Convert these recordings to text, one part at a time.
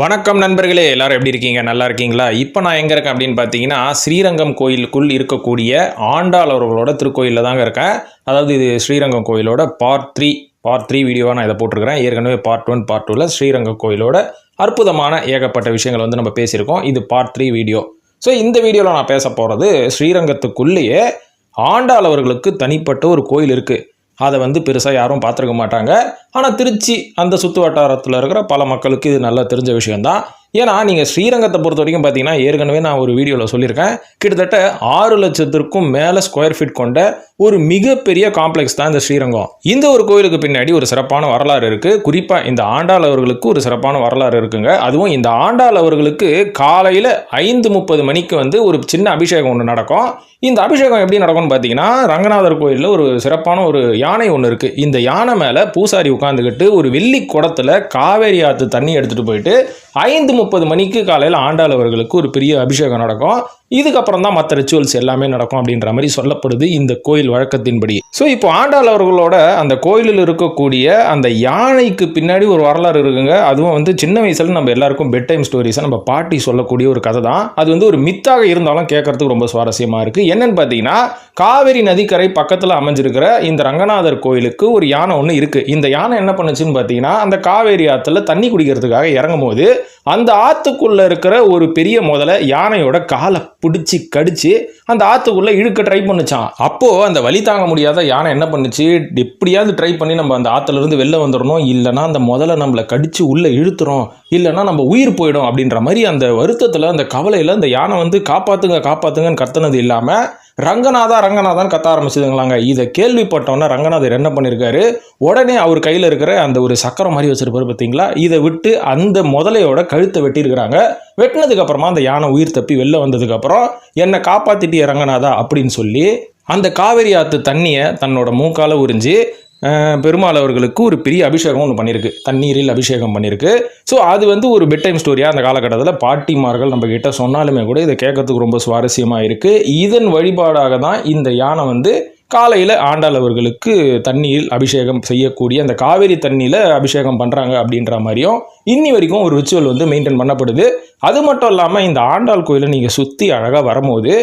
வணக்கம் நண்பர்களே, எல்லாரும் எப்படி இருக்கீங்க? நல்லா இருக்கீங்களா? இப்போ நான் எங்கே இருக்கேன் அப்படின்னு பார்த்தீங்கன்னா, ஸ்ரீரங்கம் கோயிலுக்குள் இருக்கக்கூடிய ஆண்டாள் அவர்களோட திருக்கோயிலில் தாங்க இருக்கேன். அதாவது இது ஸ்ரீரங்கம் கோயிலோட பார்ட் த்ரீ வீடியோவாக நான் இதை போட்டிருக்கிறேன். ஏற்கனவே பார்ட் 1 பார்ட் 2ல் ஸ்ரீரங்கம் கோயிலோட அற்புதமான ஏகப்பட்ட விஷயங்கள் நம்ம பேசியிருக்கோம். இது பார்ட் 3 வீடியோ. ஸோ இந்த வீடியோவில் நான் பேச போகிறது ஸ்ரீரங்கத்துக்குள்ளேயே ஆண்டாள் அவர்களுக்கு தனிப்பட்ட ஒரு கோயில் இருக்குது. அதை பெருசாக யாரும் பார்த்துருக்க மாட்டாங்க. ஆனால் திருச்சி அந்த சுற்று வட்டாரத்தில் இருக்கிற பல மக்களுக்கு இது நல்லா தெரிஞ்ச விஷயந்தான். ஏன்னா நீங்கள் ஸ்ரீரங்கத்தை பொறுத்த வரைக்கும் பார்த்தீங்கன்னா, ஏற்கனவே நான் ஒரு வீடியோவில் சொல்லியிருக்கேன், கிட்டத்தட்ட 6 லட்சத்திற்கும் மேலே ஸ்கொயர் ஃபீட் கொண்ட ஒரு மிகப்பெரிய காம்ப்ளெக்ஸ் தான் இந்த ஸ்ரீரங்கம். இந்த ஒரு கோயிலுக்கு பின்னாடி ஒரு சிறப்பான வரலாறு இருக்குது. குறிப்பாக இந்த ஆண்டாள் அவர்களுக்கு ஒரு சிறப்பான வரலாறு இருக்குங்க. அதுவும் இந்த ஆண்டாள் அவர்களுக்கு காலையில் 5:30 மணிக்கு ஒரு சின்ன அபிஷேகம் ஒன்று நடக்கும். இந்த அபிஷேகம் எப்படி நடக்கும்னு பார்த்தீங்கன்னா, ரங்கநாதர் கோயிலில் ஒரு சிறப்பான ஒரு யானை ஒன்று இருக்குது. இந்த யானை மேலே பூசாரி உட்காந்துக்கிட்டு ஒரு வெள்ளி குடத்தில் காவேரி ஆற்று தண்ணி எடுத்துகிட்டு போயிட்டு 5:30 மணிக்கு காலையில் ஆண்டாள் அவர்களுக்கு ஒரு பெரிய அபிஷேகம் நடக்கும். இதுக்கப்புறம் தான் மற்ற ரிச்சுவல்ஸ் எல்லாமே நடக்கும் அப்படின்ற மாதிரி சொல்லப்படுது இந்த கோயில் வழக்கத்தின்படி. ஸோ இப்போ ஆண்டாள் அவர்களோட அந்த கோயிலில் இருக்கக்கூடிய அந்த யானைக்கு பின்னாடி ஒரு வரலாறு இருக்குங்க. அதுவும் சின்ன வயசுல நம்ம எல்லாருக்கும் பெட் டைம் ஸ்டோரிஸை நம்ம பாட்டி சொல்லக்கூடிய ஒரு கதை தான். அது ஒரு மித்தாக இருந்தாலும் கேட்கறதுக்கு ரொம்ப சுவாரஸ்யமாக இருக்குது. என்னன்னு பார்த்தீங்கன்னா, காவேரி நதிக்கரை பக்கத்தில் அமைஞ்சிருக்கிற இந்த ரங்கநாதர் கோயிலுக்கு ஒரு யானை ஒன்று இருக்குது. இந்த யானை என்ன பண்ணுச்சுன்னு பார்த்தீங்கன்னா, அந்த காவேரி ஆற்றுல தண்ணி குடிக்கிறதுக்காக இறங்கும் போது அந்த ஆற்றுக்குள்ளே இருக்கிற ஒரு பெரிய முதல்ல யானையோட காலை பிடிச்சி கடிச்சு அந்த ஆற்றுக்குள்ளே இழுக்க ட்ரை பண்ணுச்சான். அப்போது அந்த வலி தாங்க முடியாத யானை என்ன பண்ணுச்சு, எப்படியாவது ட்ரை பண்ணி நம்ம அந்த ஆற்றுலேருந்து வெளில வந்துடணும், இல்லைனா அந்த முதல்ல நம்மளை கடிச்சு உள்ளே இழுத்துறோம், இல்லைனா நம்ம உயிர் போயிடும் அப்படின்ற மாதிரி அந்த வருத்தத்தில் அந்த கவலையில் அந்த யானை காப்பாற்றுங்க காப்பாற்றுங்கன்னு கத்துனது இல்லாமல் ரங்கநாதான் கத்த ஆரம்பிச்சதுங்களாங்க. இதை கேள்விப்பட்டோன்னா ரங்கநாதர் என்ன பண்ணியிருக்காரு, உடனே அவர் கையில் இருக்கிற அந்த ஒரு சக்கரம் மாதிரி வச்சிருப்பாரு பார்த்தீங்களா, இதை விட்டு அந்த முதலையோட கழுத்தை வெட்டியிருக்கிறாங்க. வெட்டினதுக்கு அப்புறமா அந்த யானை உயிர் தப்பி வெளில வந்ததுக்கப்புறம் என்னை காப்பாற்றிட்டு ரங்கநாதா அப்படின்னு சொல்லி அந்த காவேரி ஆற்று தண்ணியை தன்னோட மூக்கால உறிஞ்சி பெருமாள் அவர்களுக்கு ஒரு பெரிய அபிஷேகம் ஒன்று பண்ணியிருக்கு, தண்ணீரில் அபிஷேகம் பண்ணியிருக்கு. ஸோ அது ஒரு பெட் டைம் ஸ்டோரியாக அந்த காலகட்டத்தில் பாட்டிமார்கள் நம்ம கிட்ட சொன்னாலுமே கூட இதை கேட்கறதுக்கு ரொம்ப சுவாரஸ்யமாக இருக்குது. இதன் வழிபாடாக தான் இந்த யானை காலையில் ஆண்டாள் அவர்களுக்கு தண்ணியில் அபிஷேகம் செய்யக்கூடிய அந்த காவேரி தண்ணியில் அபிஷேகம் பண்ணுறாங்க அப்படின்ற மாதிரியும் இன்னி வரைக்கும் ஒரு ரிச்சுவல் மெயின்டைன் பண்ணப்படுது. அது மட்டும் இல்லாமல் இந்த ஆண்டாள் கோயிலை நீங்கள் சுற்றி அழகாக வரும்போது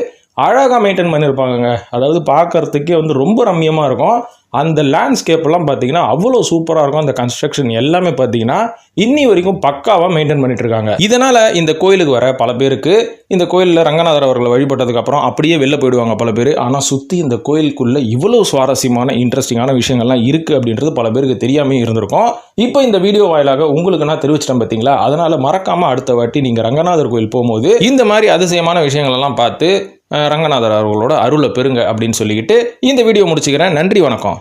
அழகாக மெயின்டைன் பண்ணியிருப்பாங்க. அதாவது பார்க்கறதுக்கே ரொம்ப ரம்மியமாக இருக்கும். அந்த லேண்ட்ஸ்கேப்லாம் பார்த்தீங்கன்னா அவ்வளோ சூப்பராக இருக்கும். அந்த கன்ஸ்ட்ரக்ஷன் எல்லாமே பார்த்தீங்கன்னா இன்னி வரைக்கும் பக்காவாக மெயின்டைன் பண்ணிட்டு இருக்காங்க. இதனால் இந்த கோயிலுக்கு வர பல பேருக்கு இந்த கோயிலில் ரங்கநாதர் அவர்களை வழிபட்டதுக்கப்புறம் அப்படியே வெளில போயிடுவாங்க பல பேர். ஆனால் சுற்றி இந்த கோயிலுக்குள்ளே இவ்வளோ சுவாரஸ்யமான இன்ட்ரெஸ்டிங்கான விஷயங்கள்லாம் இருக்குது அப்படின்றது பல பேருக்கு தெரியாமல் இருந்திருக்கும். இப்போ இந்த வீடியோ வாயிலாக உங்களுக்கு நான் தெரிவிச்சிட்டேன் பார்த்தீங்களா. அதனால் மறக்காமல் அடுத்த வாட்டி நீங்கள் ரங்கநாதர் கோயில் போகும்போது இந்த மாதிரி அதிசயமான விஷயங்களெல்லாம் பார்த்து ரங்கநாதர் அவர்களோட அருளை பெறுங்க அப்படின்னு சொல்லிக்கிட்டு இந்த வீடியோ முடிச்சுக்கிறேன். நன்றி, வணக்கம்.